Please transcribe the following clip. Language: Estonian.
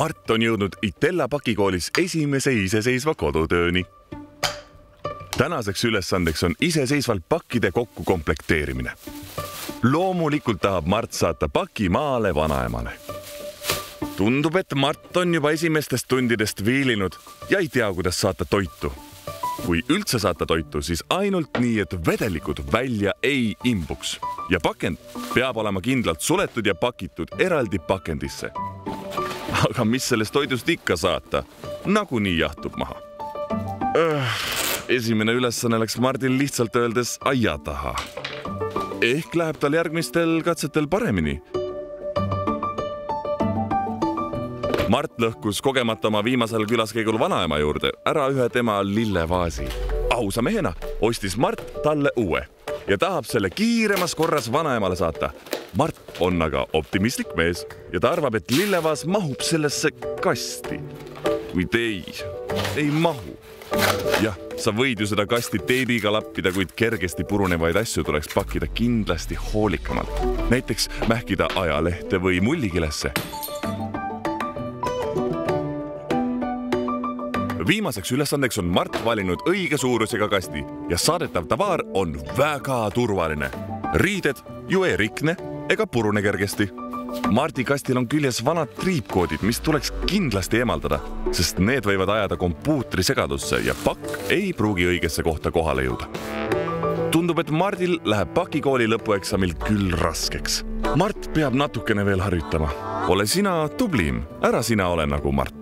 Mart on jõudnud Itella pakikoolis esimese iseseisva kodutööni. Tänaseks ülesandeks on iseseisvalt pakkide kokku komplekteerimine. Loomulikult tahab Mart saata paki maale vanaemale. Tundub, et Mart on juba esimestest tundidest viilinud ja ei tea, kuidas saata toitu. Kui üldse saata toitu, siis ainult nii, et vedelikud välja ei imbuks. Ja pakend peab olema kindlalt suletud ja pakitud eraldi pakendisse. Aga mis sellest toidust ikka saata? Nagunii jahtub maha. Esimene ülesanne läks Mardil lihtsalt öeldes aia taha. Ehk läheb tal järgmistel katsetel paremini. Mart lõhkus kogemata oma viimasel külaskäigul vanaema juurde ära ühe tema lillevaasi. Ausa mehena ostis Mart talle uue ja tahab selle kiiremas korras vanaemale saata. Mart on aga optimistlik mees ja ta arvab, et lillevaas mahub sellesse kasti. Kuid ei mahu. Jah, sa võid ju seda kasti teibiga lappida, kuid kergesti purunevaid asju tuleks pakkida kindlasti hoolikamalt. Näiteks mähkida ajalehte või mullikilesse. Viimaseks ülesandeks on Mart valinud õige suurusega kasti ja saadetav tavaar on väga turvaline. Riided ju ei rikne ega purune kergesti. Marti kastil on küljes vanad triipkoodid, mis tuleks kindlasti eemaldada, sest need võivad ajada kompuutri segadusse ja pakk ei pruugi õigesse kohta kohale jõuda. Tundub, et Mardil läheb pakikooli lõpueksamil küll raskeks. Mart peab natukene veel harjutama. Ole sina tublim, ära sina ole nagu Mart.